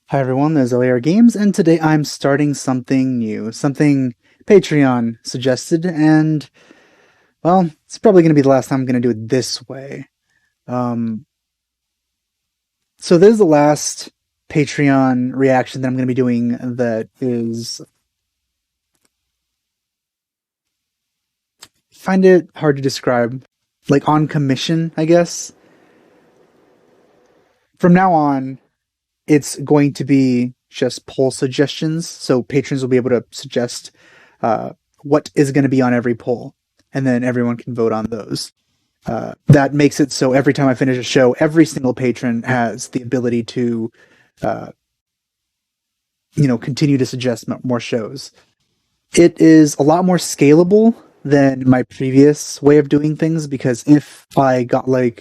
Hi everyone, this is LAR Games, and today I'm starting something new, something Patreon suggested, and, well, it's probably going to be the last time I'm going to do it this way. Um, so this is the last Patreon reaction that I'm going to be doing that is... find it hard to describe. Like, on commission, I guess. From now on, it's going to be just poll suggestions, so patrons will be able to suggest what is going to be on every poll, and then everyone can vote on those. That makes it so every time I finish a show, every single patron has the ability to, continue to suggest more shows. It is a lot more scalable than my previous way of doing things, because if I got I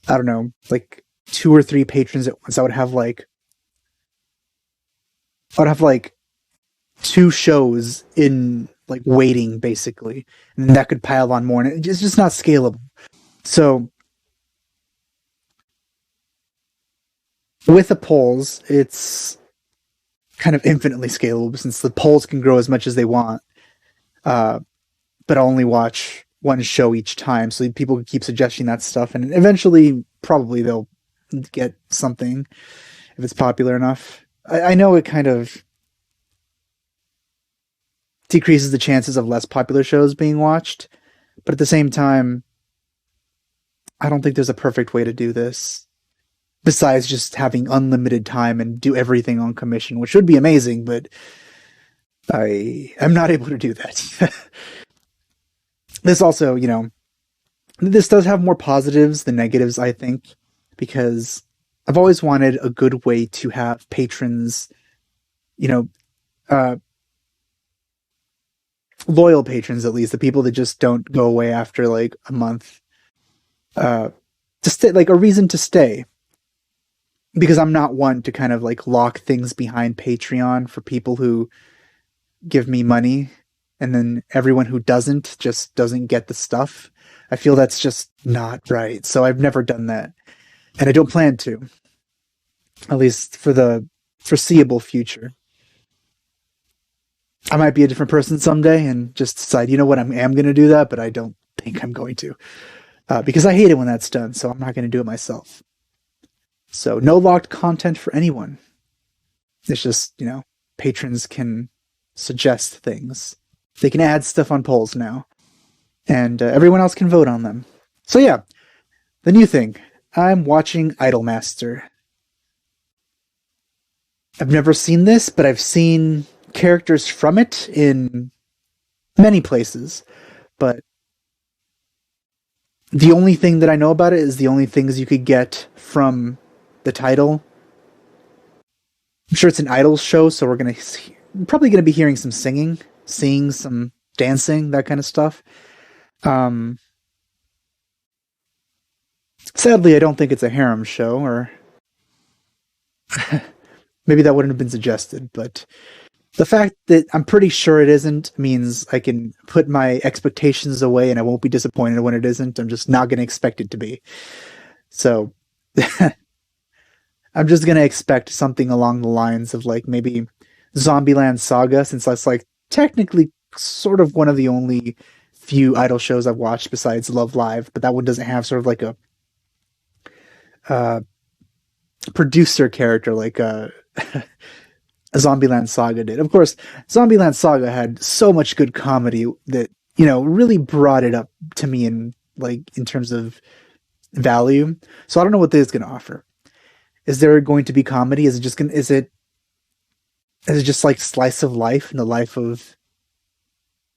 don't know, like 2 or 3 patrons at once, I'd have 2 shows in waiting, basically, and that could pile on more, and it's just not scalable. So with the polls, it's kind of infinitely scalable, since the polls can grow as much as they want, but I'll only watch one show each time, so people can keep suggesting that stuff, and eventually probably they'll get something if it's popular enough. I know it kind of decreases the chances of less popular shows being watched, but at the same time, I don't think there's a perfect way to do this, besides just having unlimited time and do everything on commission, which would be amazing, but I am not able to do that. This also, this does have more positives than negatives, I think, because I've always wanted a good way to have patrons, loyal patrons, at least, the people that just don't go away after a month, to stay, a reason to stay. Because I'm not one to kind of lock things behind Patreon for people who give me money, and then everyone who doesn't just doesn't get the stuff. I feel that's just not right. So I've never done that, and I don't plan to, at least for the foreseeable future. I might be a different person someday and just decide, you know what, I am going to do that, but I don't think I'm going to, because I hate it when that's done. So I'm not going to do it myself. So no locked content for anyone. It's just, patrons can suggest things. They can add stuff on polls now, and everyone else can vote on them. So yeah, the new thing. I'm watching Idolmaster. I've never seen this, but I've seen characters from it in many places, but the only thing that I know about it is the only things you could get from the title. I'm sure it's an idol show, so we're probably gonna be hearing some singing, seeing some dancing, that kind of stuff. Sadly, I don't think it's a harem show, or maybe that wouldn't have been suggested, but the fact that I'm pretty sure it isn't means I can put my expectations away and I won't be disappointed when it isn't. I'm just not going to expect it to be. So I'm just going to expect something along the lines of maybe Zombieland Saga, since that's technically sort of one of the only few idol shows I've watched besides Love Live, but that one doesn't have sort of a producer character like Zombieland Saga did. Of course, Zombieland Saga had so much good comedy that, really brought it up to me in terms of value. So I don't know what this is going to offer. Is there going to be comedy? Is it just slice of life in the life of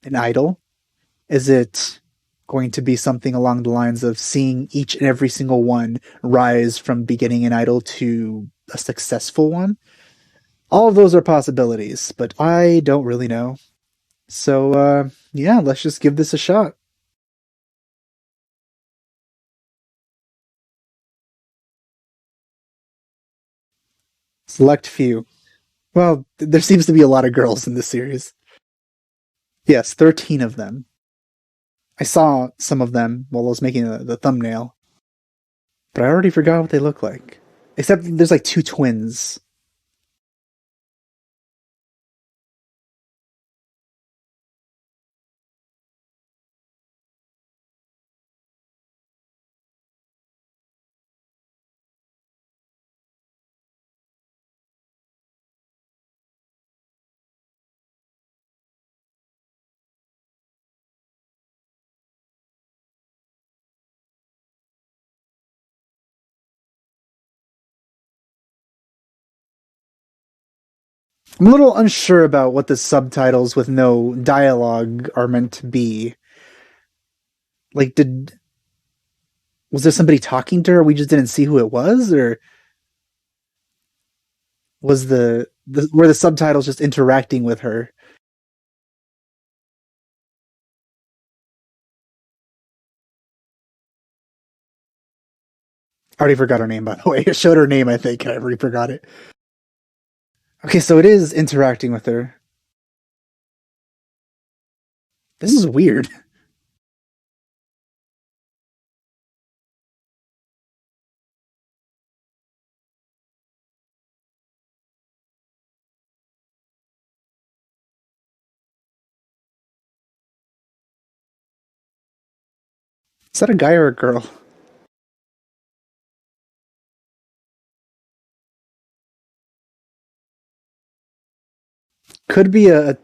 an idol? Is it going to be something along the lines of seeing each and every single one rise from beginning an idol to a successful one? All of those are possibilities, but I don't really know. So, yeah, let's just give this a shot. Select few. Well, there seems to be a lot of girls in this series. Yes, 13 of them. I saw some of them while I was making the thumbnail, but I already forgot what they look like. Except there's 2 twins. I'm a little unsure about what the subtitles with no dialogue are meant to be. Like, did was there somebody talking to her? We just didn't see who it was, or was the were the subtitles just interacting with her? I already forgot her name, by the way. It showed her name, I think, and I already forgot it. Okay, so it is interacting with her. This is weird. Is that a guy or a girl? Could be a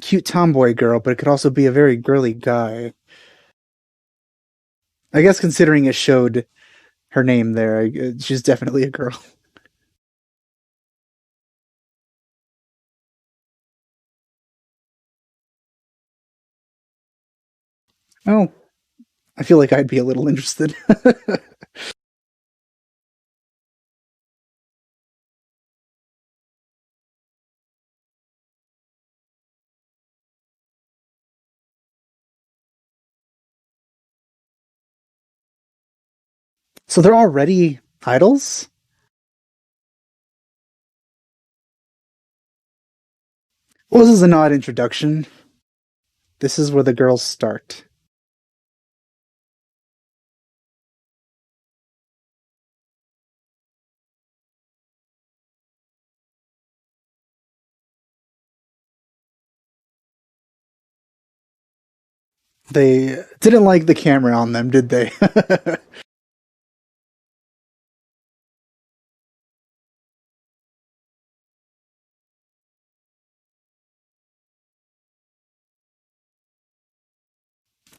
cute tomboy girl, but it could also be a very girly guy. I guess considering it showed her name there, she's definitely a girl. Oh, I feel like I'd be a little interested. So they're already idols? Well, this is an odd introduction. This is where the girls start. They didn't like the camera on them, did they?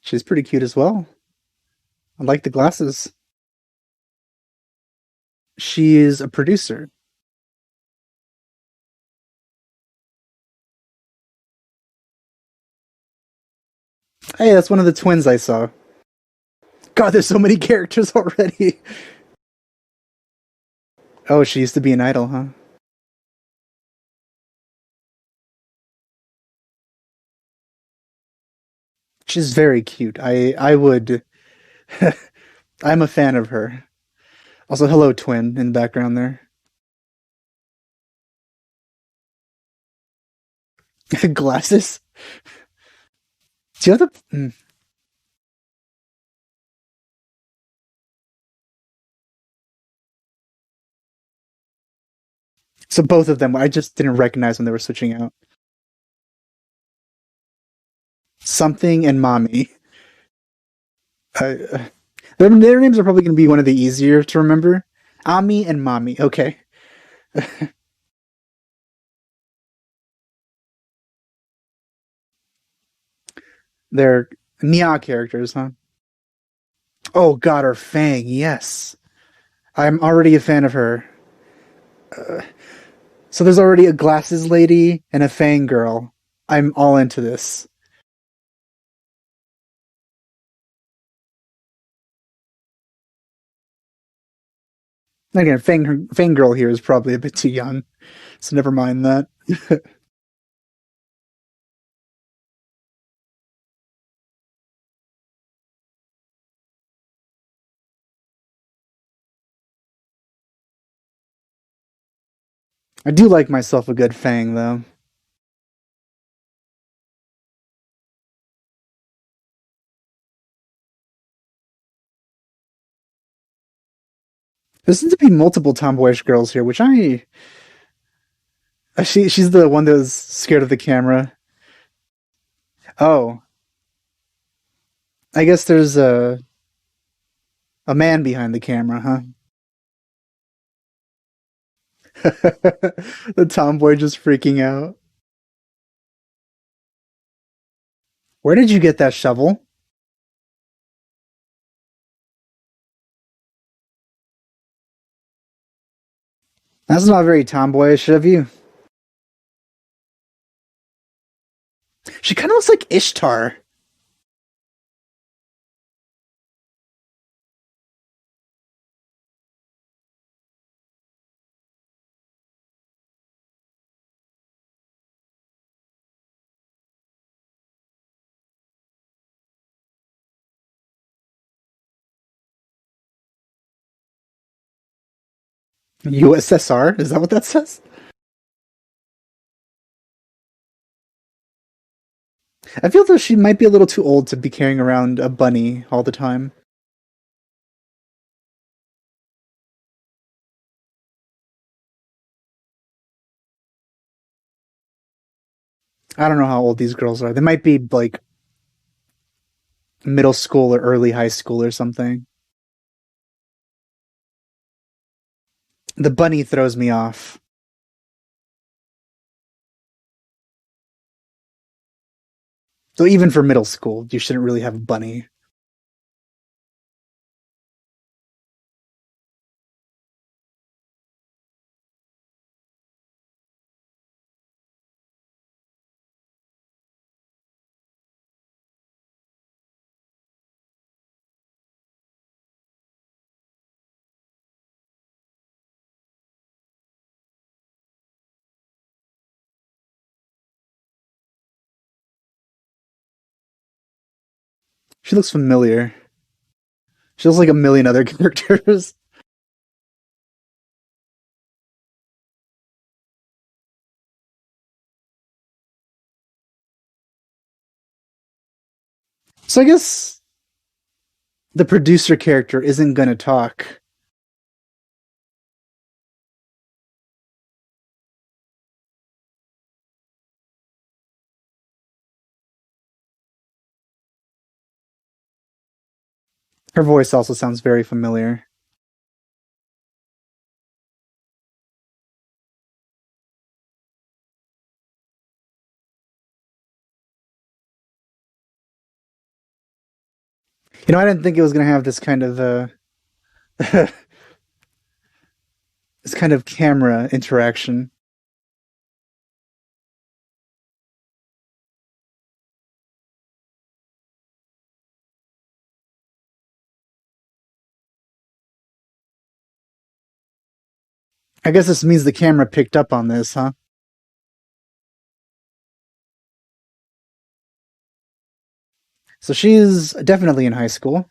She's pretty cute as well. I like the glasses. She is a producer. Hey, that's one of the twins I saw. God, there's so many characters already. Oh, she used to be an idol, huh? She's very cute. I would I'm a fan of her. Also, hello twin in the background there. Glasses. Do you have the So both of them, I just didn't recognize when they were switching out. Something and Mommy. Uh, their names are probably going to be one of the easier to remember. Ami and Mommy. Okay. They're Nia characters, huh? Oh God, her Fang. Yes. I'm already a fan of her. Uh, so there's already a glasses lady and a Fang girl. I'm all into this. Again, Fang girl here is probably a bit too young, so never mind that. I do like myself a good Fang though. There seems to be multiple tomboyish girls here, which she's the one that was scared of the camera. Oh, I guess there's a man behind the camera, huh? The tomboy just freaking out. Where did you get that shovel? That's not very tomboyish of you. She kind of looks like Ishtar. USSR? Is that what that says? I feel though she might be a little too old to be carrying around a bunny all the time. I don't know how old these girls are. They might be like middle school or early high school or something. The bunny throws me off. So even for middle school, you shouldn't really have a bunny. She looks familiar. She looks like a million other characters. So I guess the producer character isn't going to talk. Her voice also sounds very familiar. You know, I didn't think it was going to have this kind of this kind of camera interaction. I guess this means the camera picked up on this, huh? So she's definitely in high school.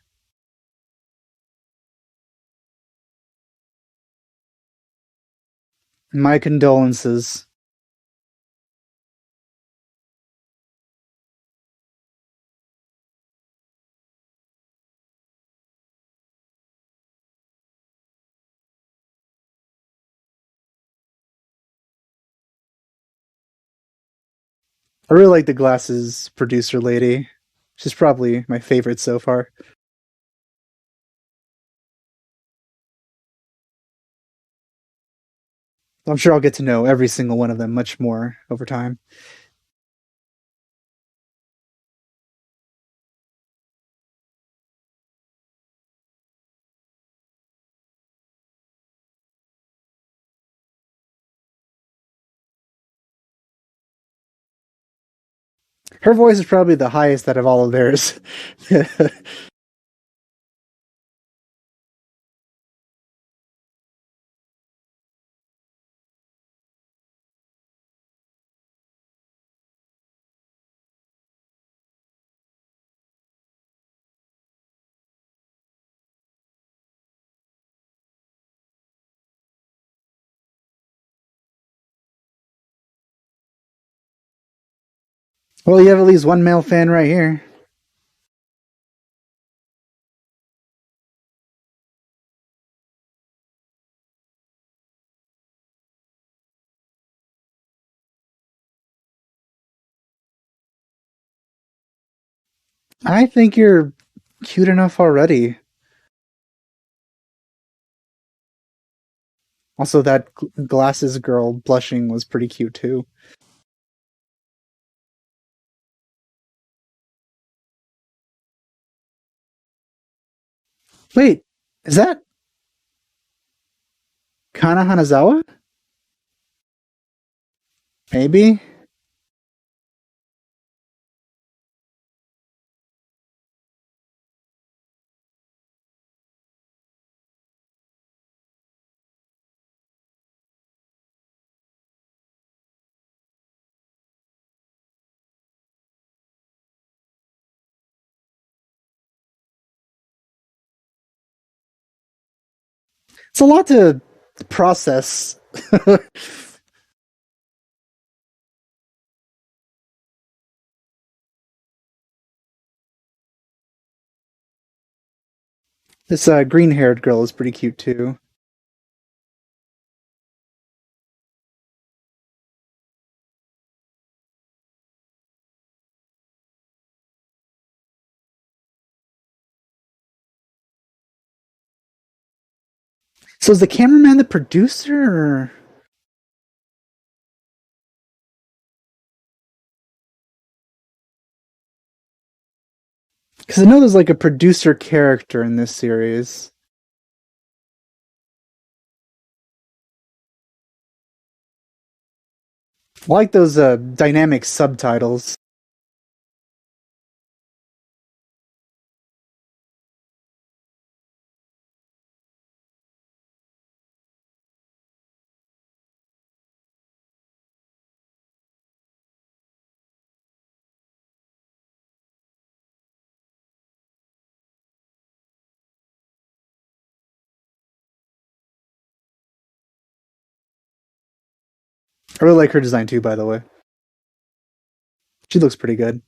My condolences. I really like the glasses producer lady. She's probably my favorite so far. I'm sure I'll get to know every single one of them much more over time. Her voice is probably the highest out of all of theirs. Well, you have at least one male fan right here. I think you're cute enough already. Also, that glasses girl blushing was pretty cute too. Wait, is that Kana Hanazawa? Maybe? It's a lot to process. This green-haired girl is pretty cute too. So is the cameraman the producer? Because I know there's like a producer character in this series. I like those dynamic subtitles. I really like her design too, by the way. She looks pretty good.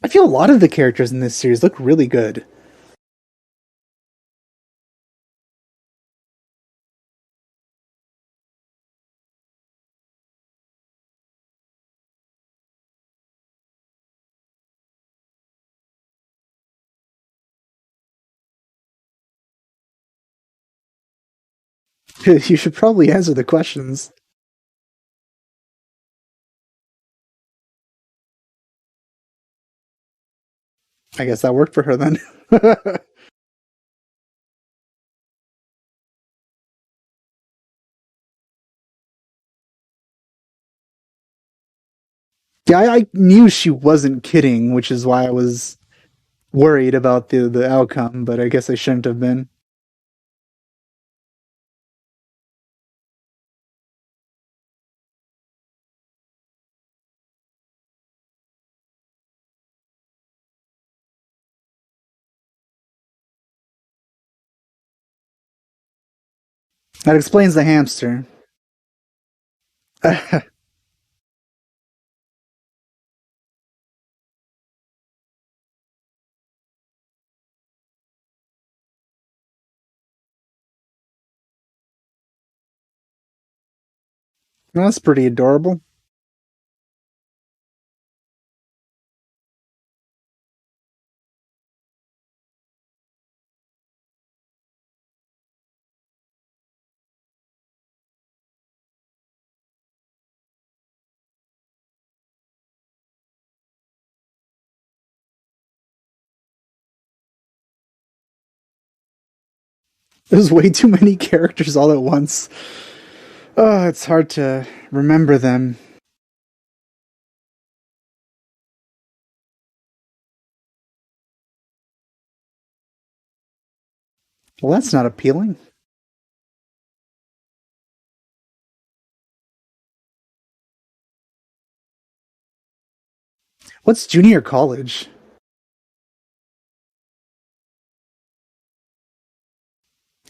I feel a lot of the characters in this series look really good. You should probably answer the questions. I guess that worked for her then. Yeah, I knew she wasn't kidding, which is why I was worried about the outcome, but I guess I shouldn't have been. That explains the hamster. That's pretty adorable. There's way too many characters all at once. Oh, it's hard to remember them. Well, that's not appealing. What's junior college?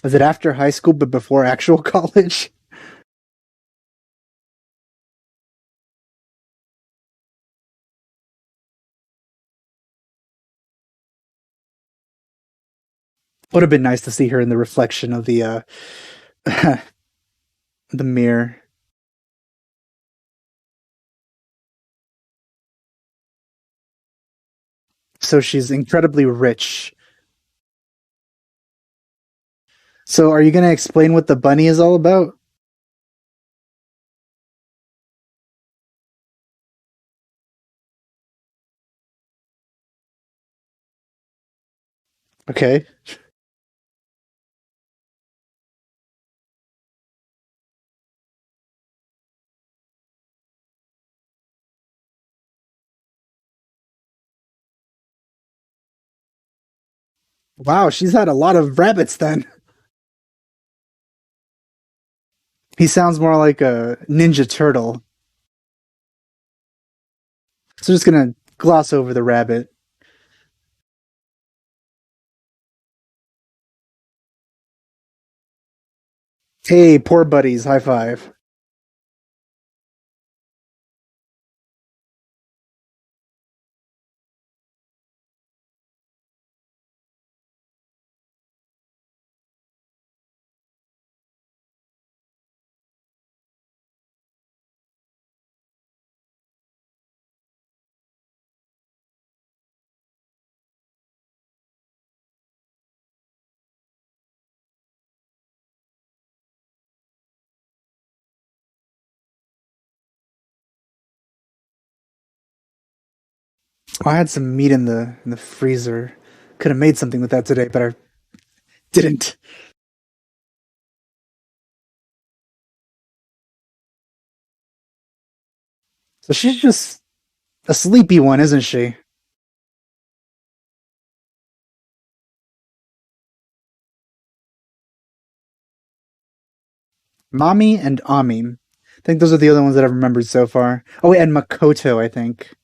Is it after high school but before actual college? Would have been nice to see her in the reflection of the the mirror. So she's incredibly rich. So are you going to explain what the bunny is all about? Okay. Wow, she's had a lot of rabbits then. He sounds more like a Ninja Turtle. So just gonna gloss over the rabbit. Hey, poor buddies, high five. Oh, I had some meat in the freezer. Could have made something with that today, but I didn't. So she's just a sleepy one, isn't she? Mami and Ami. I think those are the other ones that I've remembered so far. Oh, and Makoto, I think.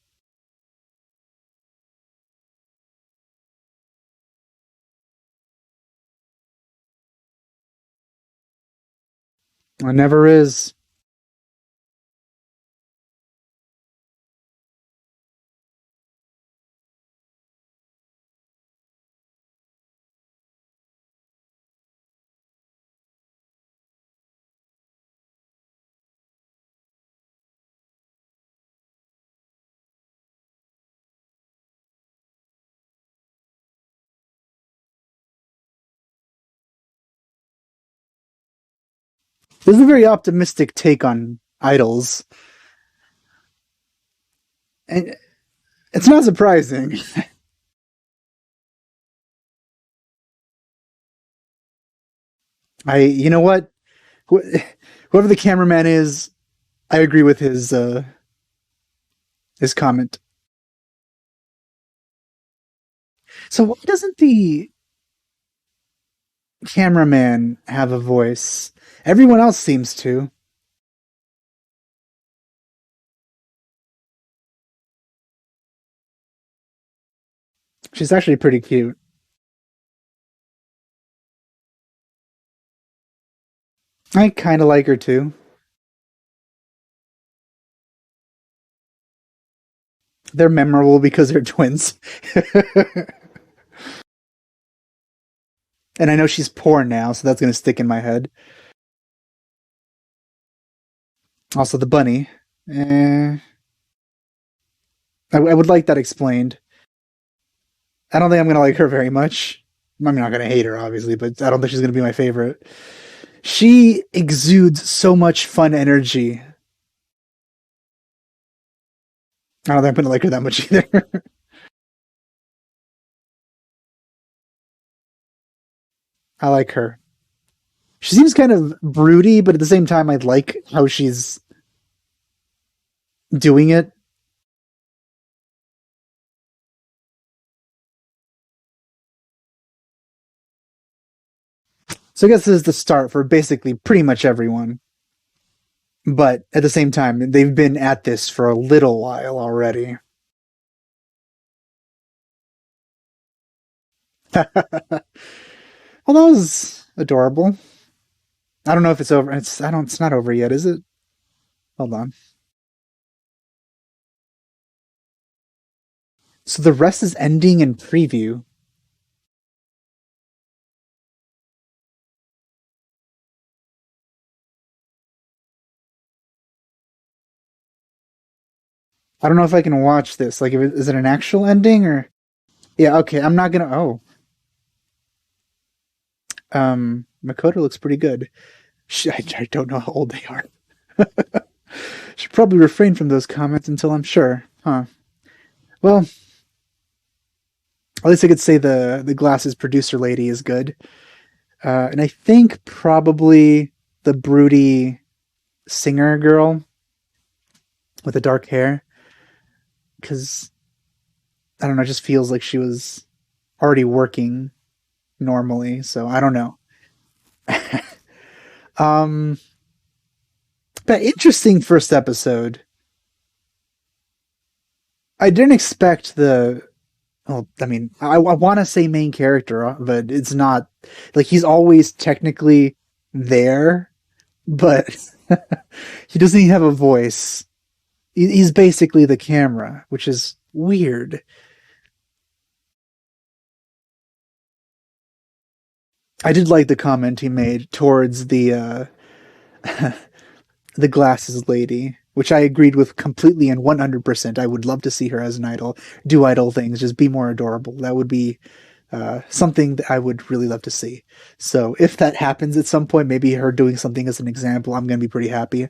It never is. This is a very optimistic take on idols, and it's not surprising. You know what? Whoever the cameraman is, I agree with his comment. So why doesn't the cameraman have a voice? Everyone else seems to. She's actually pretty cute. I kind of like her too. They're memorable because they're twins. And I know she's poor now, so that's going to stick in my head. Also, the bunny. Eh, I would like that explained. I don't think I'm going to like her very much. I'm not going to hate her, obviously, but I don't think she's going to be my favorite. She exudes so much fun energy. I don't think I'm going to like her that much either. I like her. She seems kind of broody, but at the same time, I like how she's doing it. So I guess this is the start for basically pretty much everyone. But at the same time, they've been at this for a little while already. Well, that was adorable. I don't know if it's over. It's not over yet, is it? Hold on. So the rest is ending in preview. I don't know if I can watch this. Like, is it an actual ending or? Yeah, okay. I'm not gonna. Oh, Makoto looks pretty good. I don't know how old they are. Should probably refrain from those comments until I'm sure. Huh. Well, at least I could say the glasses producer lady is good. And I think probably the broody singer girl with the dark hair, because I don't know, it just feels like she was already working normally. So I don't know. um, but interesting first episode. I didn't expect the. Well, I mean, I want to say main character, but it's not like he's always technically there, but he doesn't even have a voice. He's basically the camera, which is weird. I did like the comment he made towards the glasses lady, which I agreed with completely and 100%. I would love to see her as an idol, do idol things, just be more adorable. That would be something that I would really love to see. So if that happens at some point, maybe her doing something as an example, I'm going to be pretty happy.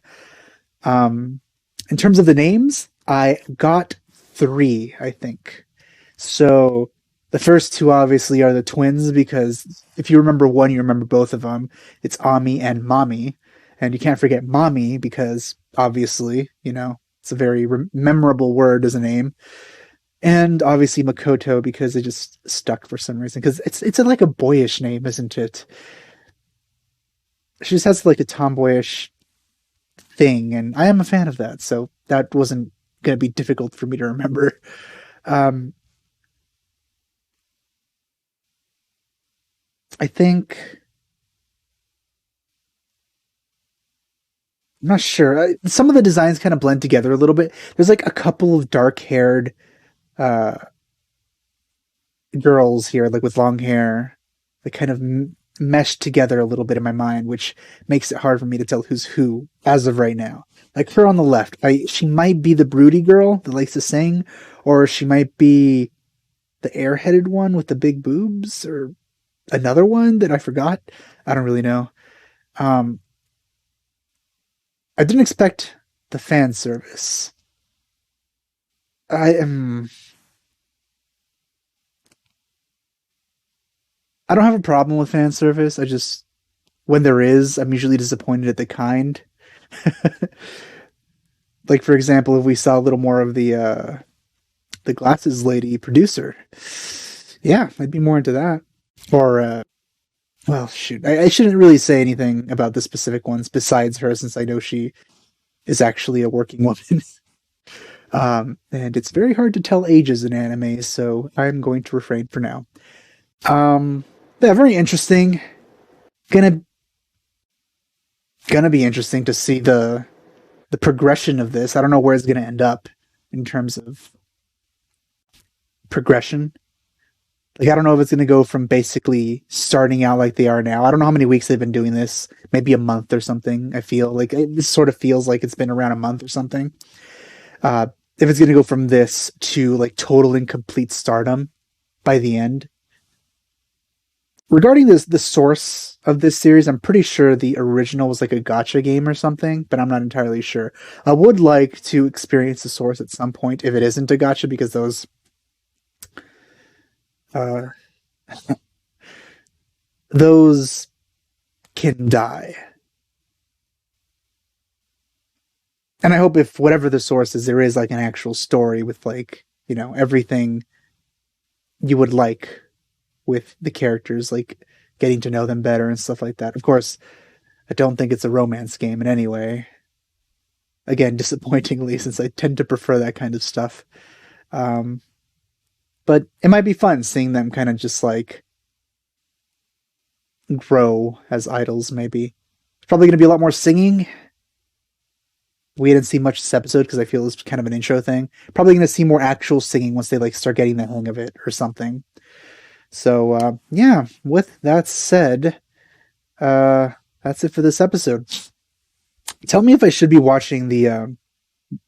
In terms of the names, I got three, I think. So the first two obviously are the twins because if you remember one, you remember both of them. It's Ami and Mommy. And you can't forget Mommy because obviously, it's a very memorable word as a name. And obviously Makoto because it just stuck for some reason. Because it's like a boyish name, isn't it? She just has like a tomboyish thing, and I am a fan of that. So that wasn't going to be difficult for me to remember. Um, I think I'm not sure. Some of the designs kind of blend together a little bit. There's like a couple of dark-haired uh, girls here, like with long hair, that kind of mesh together a little bit in my mind, which makes it hard for me to tell who's who as of right now. Like her on the left, she might be the broody girl that likes to sing, or she might be the airheaded one with the big boobs, or another one that I forgot. I don't really know. Um, I didn't expect the fan service. I am. I don't have a problem with fan service. I just, when there is, I'm usually disappointed at the kind. Like for example, if we saw a little more of the glasses lady producer, yeah, I'd be more into that. Or well, shoot, I shouldn't really say anything about the specific ones besides her, since I know she is actually a working woman. And it's very hard to tell ages in anime, so I'm going to refrain for now. Um, yeah, very interesting. Gonna gonna be interesting to see the progression of this. I don't know where it's gonna end up in terms of progression. Like I don't know if it's gonna go from basically starting out like they are now. I don't know how many weeks they've been doing this. Maybe a month or something. I feel like this sort of feels like it's been around a month or something. Uh, if it's gonna go from this to like total and complete stardom by the end, regarding the source of this series, I'm pretty sure the original was like a gotcha game or something, but I'm not entirely sure. I would like to experience the source at some point if it isn't a gotcha, because uh, those can die. And I hope if whatever the source is, there is like an actual story with like, everything you would like with the characters, like getting to know them better and stuff like that. Of course, I don't think it's a romance game in any way. Again, disappointingly, since I tend to prefer that kind of stuff. Um, but it might be fun seeing them kind of just like grow as idols, maybe. It's probably going to be a lot more singing. We didn't see much this episode because I feel it's kind of an intro thing. Probably going to see more actual singing once they like start getting the hang of it or something. So yeah, with that said, uh, that's it for this episode. Tell me if I should be watching the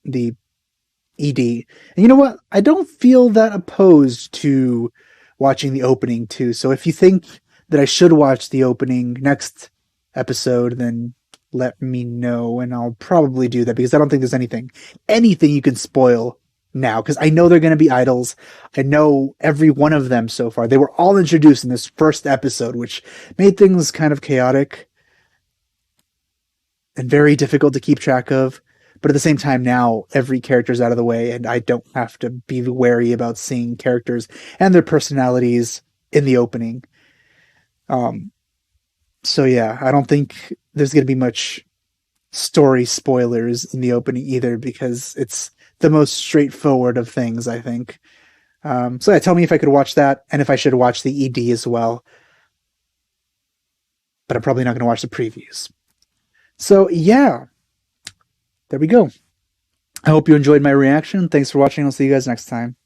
ED. And you know what? I don't feel that opposed to watching the opening too. So if you think that I should watch the opening next episode, then let me know, and I'll probably do that, because I don't think there's anything you can spoil now, because I know they're going to be idols. I know every one of them so far. They were all introduced in this first episode, which made things kind of chaotic and very difficult to keep track of. But at the same time, now every character's out of the way, and I don't have to be wary about seeing characters and their personalities in the opening. Um, so yeah, I don't think there's going to be much story spoilers in the opening either, because it's the most straightforward of things, I think. So yeah, tell me if I could watch that, and if I should watch the ED as well. But I'm probably not going to watch the previews. So yeah, there we go. I hope you enjoyed my reaction. Thanks for watching. I'll see you guys next time.